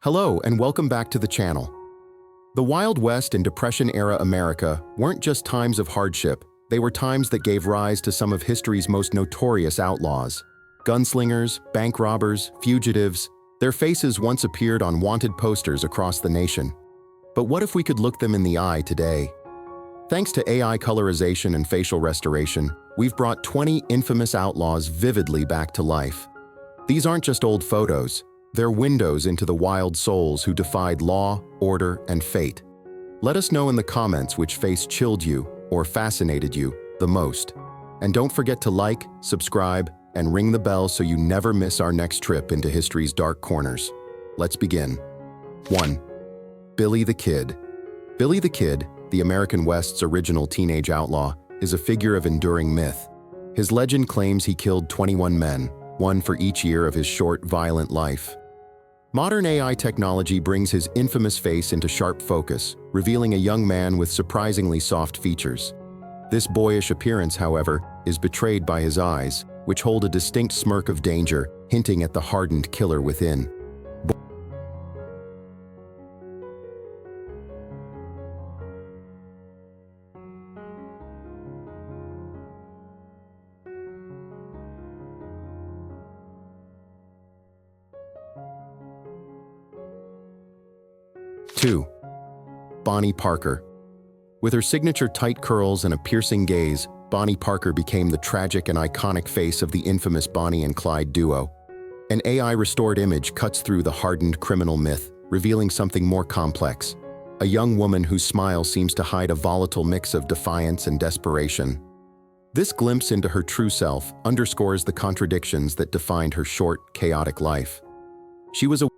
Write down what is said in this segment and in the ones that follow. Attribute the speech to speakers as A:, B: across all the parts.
A: Hello and welcome back to the channel. The Wild West and Depression-era America weren't just times of hardship, they were times that gave rise to some of history's most notorious outlaws. Gunslingers, bank robbers, fugitives, their faces once appeared on wanted posters across the nation. But what if we could look them in the eye today? Thanks to AI colorization and facial restoration, we've brought 20 infamous outlaws vividly back to life. These aren't just old photos, they're windows into the wild souls who defied law, order, and fate. Let us know in the comments which face chilled you or fascinated you the most. And don't forget to like, subscribe, and ring the bell so you never miss our next trip into history's dark corners. Let's begin. 1. Billy the Kid. Billy the Kid, the American West's original teenage outlaw, is a figure of enduring myth. His legend claims he killed 21 men, one for each year of his short, violent life. Modern AI technology brings his infamous face into sharp focus, revealing a young man with surprisingly soft features. This boyish appearance, however, is betrayed by his eyes, which hold a distinct smirk of danger, hinting at the hardened killer within. 2. Bonnie Parker. With her signature tight curls and a piercing gaze, Bonnie Parker became the tragic and iconic face of the infamous Bonnie and Clyde duo. An AI-restored image cuts through the hardened criminal myth, revealing something more complex. A young woman whose smile seems to hide a volatile mix of defiance and desperation. This glimpse into her true self underscores the contradictions that defined her short, chaotic life. She was a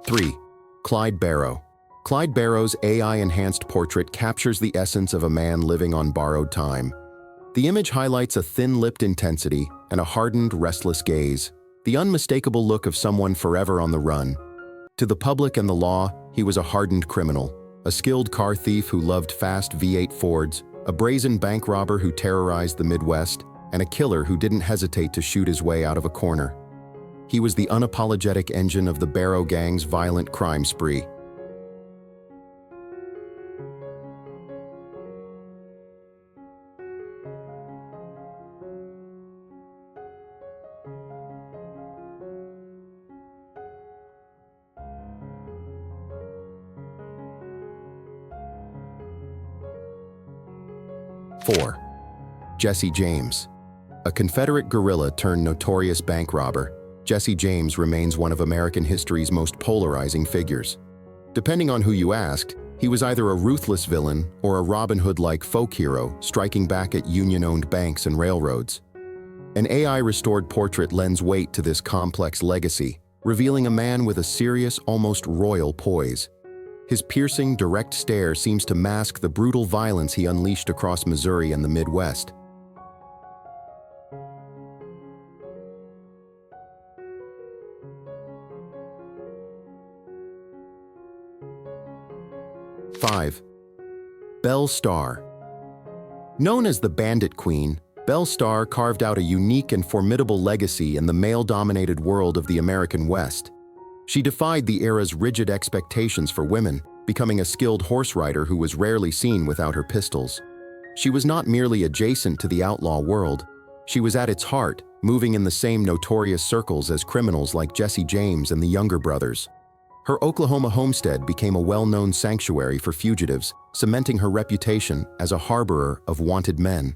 A: 3. Clyde Barrow. Clyde Barrow's AI-enhanced portrait captures the essence of a man living on borrowed time. The image highlights a thin-lipped intensity and a hardened, restless gaze, the unmistakable look of someone forever on the run. To the public and the law, he was a hardened criminal, a skilled car thief who loved fast V8 Fords, a brazen bank robber who terrorized the Midwest, and a killer who didn't hesitate to shoot his way out of a corner. He was the unapologetic engine of the Barrow gang's violent crime spree. Four. Jesse James. A Confederate guerrilla turned notorious bank robber, Jesse James remains one of American history's most polarizing figures. Depending on who you asked, he was either a ruthless villain or a Robin Hood-like folk hero striking back at Union-owned banks and railroads. An AI-restored portrait lends weight to this complex legacy, revealing a man with a serious, almost royal poise. His piercing, direct stare seems to mask the brutal violence he unleashed across Missouri and the Midwest. 5. Belle Starr. Known as the Bandit Queen, Belle Starr carved out a unique and formidable legacy in the male-dominated world of the American West. She defied the era's rigid expectations for women, becoming a skilled horse rider who was rarely seen without her pistols. She was not merely adjacent to the outlaw world, she was at its heart, moving in the same notorious circles as criminals like Jesse James and the Younger brothers. Her Oklahoma homestead became a well-known sanctuary for fugitives, cementing her reputation as a harborer of wanted men.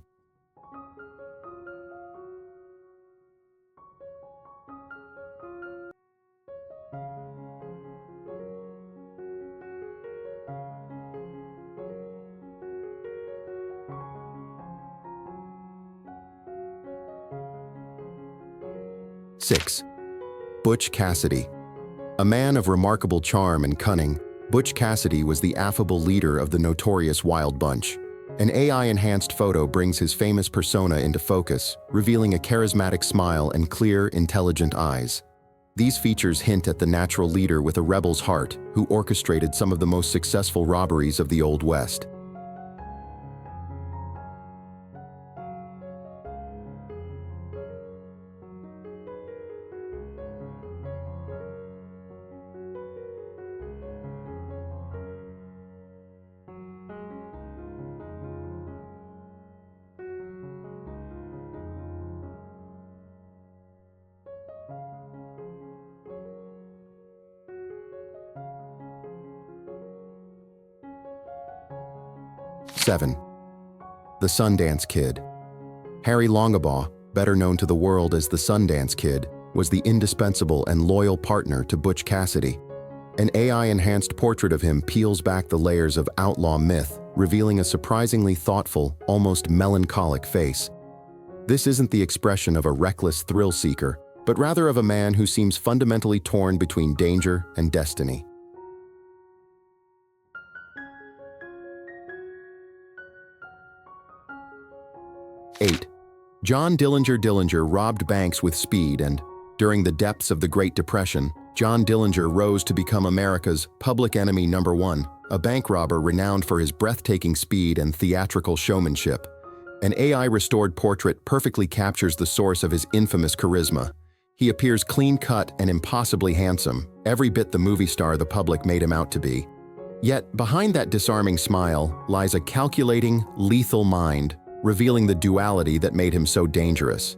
A: Six. Butch Cassidy. A man of remarkable charm and cunning, Butch Cassidy was the affable leader of the notorious Wild Bunch. An AI-enhanced photo brings his famous persona into focus, revealing a charismatic smile and clear, intelligent eyes. These features hint at the natural leader with a rebel's heart who orchestrated some of the most successful robberies of the Old West. Seven. The Sundance Kid. Harry Longabaugh, better known to the world as the Sundance Kid, was the indispensable and loyal partner to Butch Cassidy. An AI-enhanced portrait of him peels back the layers of outlaw myth, revealing a surprisingly thoughtful, almost melancholic face. This isn't the expression of a reckless thrill-seeker, but rather of a man who seems fundamentally torn between danger and destiny. 8. John Dillinger robbed banks with speed and, during the depths of the Great Depression, John Dillinger rose to become America's public enemy number one, a bank robber renowned for his breathtaking speed and theatrical showmanship. An AI-restored portrait perfectly captures the source of his infamous charisma. He appears clean-cut and impossibly handsome, every bit the movie star the public made him out to be. Yet, behind that disarming smile lies a calculating, lethal mind, revealing the duality that made him so dangerous.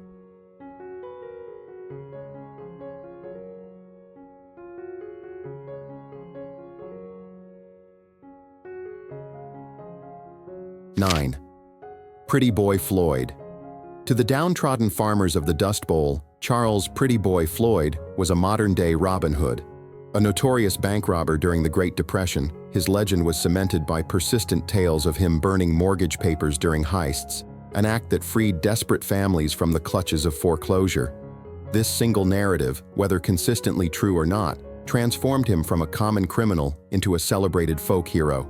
A: Nine. Pretty Boy Floyd. To the downtrodden farmers of the Dust Bowl, Charles Pretty Boy Floyd was a modern-day Robin Hood. A notorious bank robber during the Great Depression, his legend was cemented by persistent tales of him burning mortgage papers during heists, an act that freed desperate families from the clutches of foreclosure. This single narrative, whether consistently true or not, transformed him from a common criminal into a celebrated folk hero.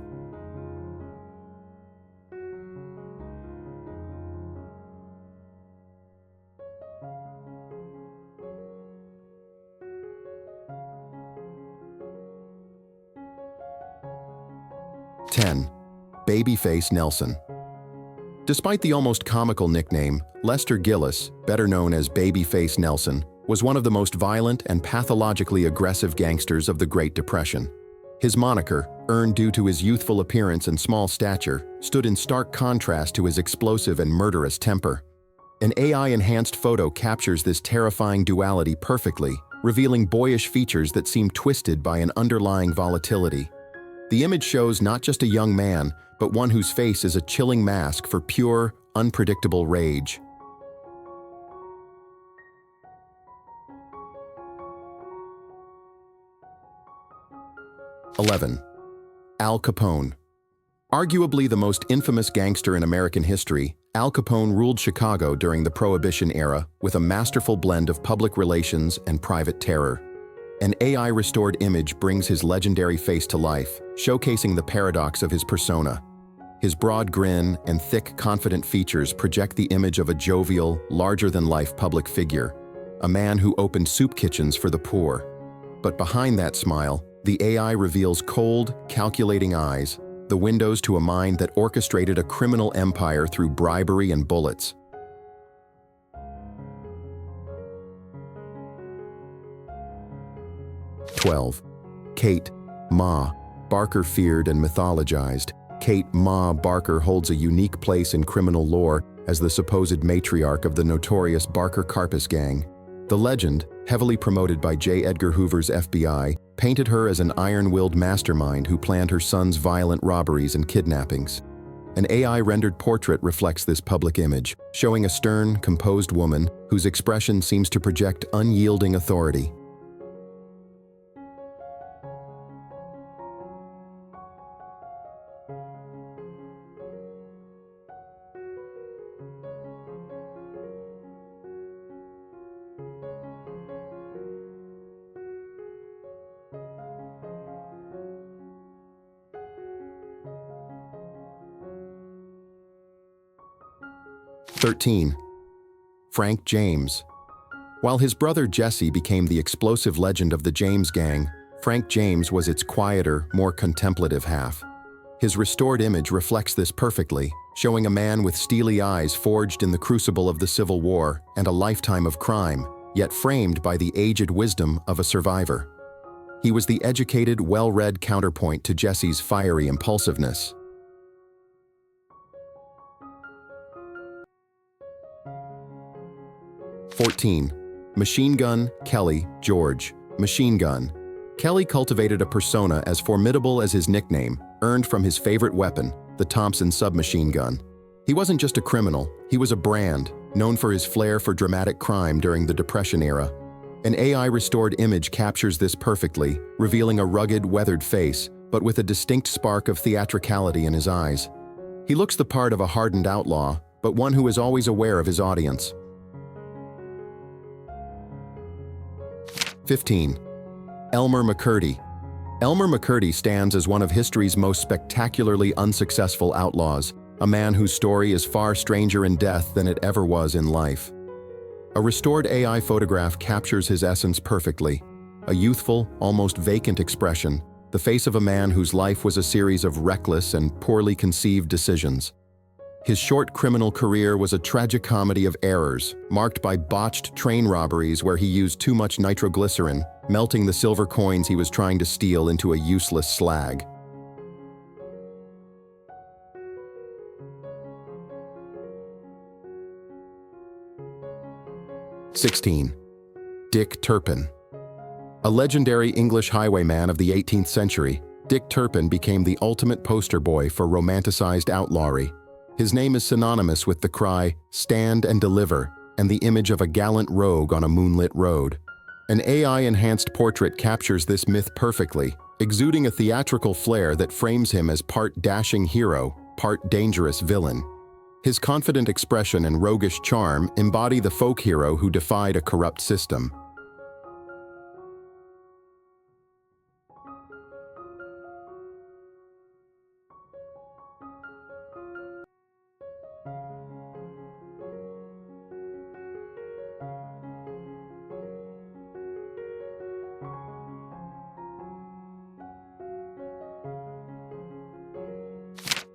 A: Ten. Babyface Nelson. Despite the almost comical nickname, Lester Gillis, better known as Babyface Nelson, was one of the most violent and pathologically aggressive gangsters of the Great Depression. His moniker, earned due to his youthful appearance and small stature, stood in stark contrast to his explosive and murderous temper. An AI-enhanced photo captures this terrifying duality perfectly, revealing boyish features that seem twisted by an underlying volatility. The image shows not just a young man, but one whose face is a chilling mask for pure, unpredictable rage. (11) Al Capone. Arguably the most infamous gangster in American history, Al Capone ruled Chicago during the Prohibition era with a masterful blend of public relations and private terror. An AI-restored image brings his legendary face to life, showcasing the paradox of his persona. His broad grin and thick, confident features project the image of a jovial, larger-than-life public figure, a man who opened soup kitchens for the poor. But behind that smile, the AI reveals cold, calculating eyes, the windows to a mind that orchestrated a criminal empire through bribery and bullets. (12) Kate Ma Barker. Feared and mythologized, Kate Ma Barker holds a unique place in criminal lore as the supposed matriarch of the notorious Barker Karpus gang. The legend, heavily promoted by J. Edgar Hoover's FBI, painted her as an iron-willed mastermind who planned her son's violent robberies and kidnappings. An AI-rendered portrait reflects this public image, showing a stern, composed woman whose expression seems to project unyielding authority. (13) Frank James. While his brother Jesse became the explosive legend of the James Gang, Frank James was its quieter, more contemplative half. His restored image reflects this perfectly, showing a man with steely eyes forged in the crucible of the Civil War and a lifetime of crime, yet framed by the aged wisdom of a survivor. He was the educated, well-read counterpoint to Jesse's fiery impulsiveness. (14) Machine Gun Kelly George. Machine Gun. Kelly cultivated a persona as formidable as his nickname, earned from his favorite weapon, the Thompson submachine gun. He wasn't just a criminal, he was a brand, known for his flair for dramatic crime during the Depression era. An AI-restored image captures this perfectly, revealing a rugged, weathered face, but with a distinct spark of theatricality in his eyes. He looks the part of a hardened outlaw, but one who is always aware of his audience. 15. Elmer McCurdy. Elmer McCurdy stands as one of history's most spectacularly unsuccessful outlaws, a man whose story is far stranger in death than it ever was in life. A restored AI photograph captures his essence perfectly. A youthful, almost vacant expression, the face of a man whose life was a series of reckless and poorly conceived decisions. His short criminal career was a tragic comedy of errors, marked by botched train robberies where he used too much nitroglycerin, melting the silver coins he was trying to steal into a useless slag. (16) Dick Turpin. A legendary English highwayman of the 18th century, Dick Turpin became the ultimate poster boy for romanticized outlawry. His name is synonymous with the cry, "Stand and deliver," and the image of a gallant rogue on a moonlit road. An AI-enhanced portrait captures this myth perfectly, exuding a theatrical flair that frames him as part dashing hero, part dangerous villain. His confident expression and roguish charm embody the folk hero who defied a corrupt system.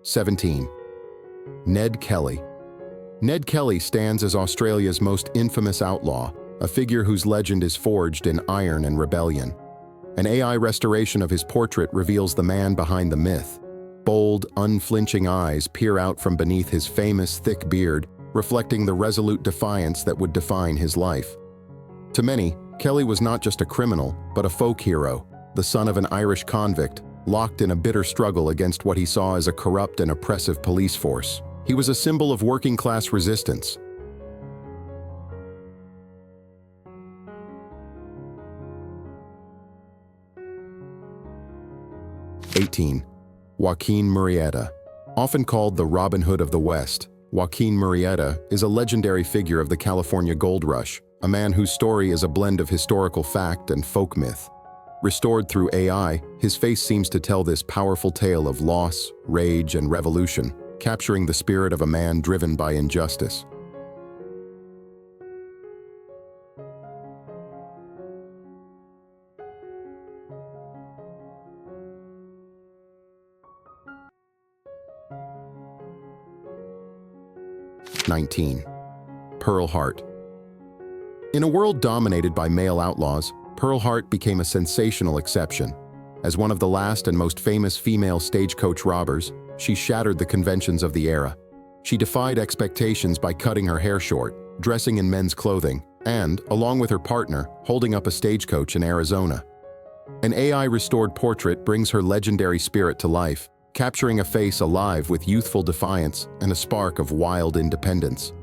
A: (17) Ned Kelly. Ned Kelly stands as Australia's most infamous outlaw, a figure whose legend is forged in iron and rebellion. An AI restoration of his portrait reveals the man behind the myth. Bold, unflinching eyes peer out from beneath his famous thick beard, reflecting the resolute defiance that would define his life. To many, Kelly was not just a criminal, but a folk hero, the son of an Irish convict, locked in a bitter struggle against what he saw as a corrupt and oppressive police force. He was a symbol of working-class resistance. (18) Joaquin Murrieta. Often called the Robin Hood of the West, Joaquin Murrieta is a legendary figure of the California Gold Rush, a man whose story is a blend of historical fact and folk myth. Restored through AI, his face seems to tell this powerful tale of loss, rage, and revolution, capturing the spirit of a man driven by injustice. (19) Pearl Hart. In a world dominated by male outlaws, Pearl Hart became a sensational exception. As one of the last and most famous female stagecoach robbers, she shattered the conventions of the era. She defied expectations by cutting her hair short, dressing in men's clothing, and, along with her partner, holding up a stagecoach in Arizona. An AI-restored portrait brings her legendary spirit to life, capturing a face alive with youthful defiance and a spark of wild independence.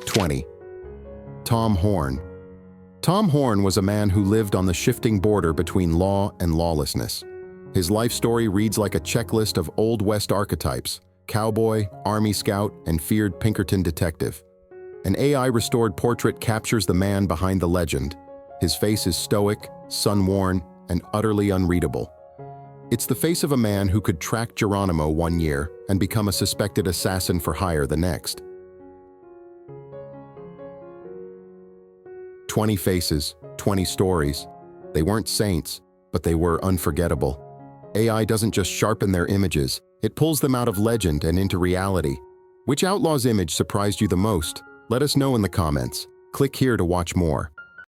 A: (20) Tom Horn. Tom Horn was a man who lived on the shifting border between law and lawlessness. His life story reads like a checklist of Old West archetypes: cowboy, Army scout, and feared Pinkerton detective. An AI-restored portrait captures the man behind the legend. His face is stoic, sun-worn, and utterly unreadable. It's the face of a man who could track Geronimo one year and become a suspected assassin for hire the next. 20 faces, 20 stories. They weren't saints, but they were unforgettable. AI doesn't just sharpen their images, it pulls them out of legend and into reality. Which outlaw's image surprised you the most? Let us know in the comments. Click here to watch more.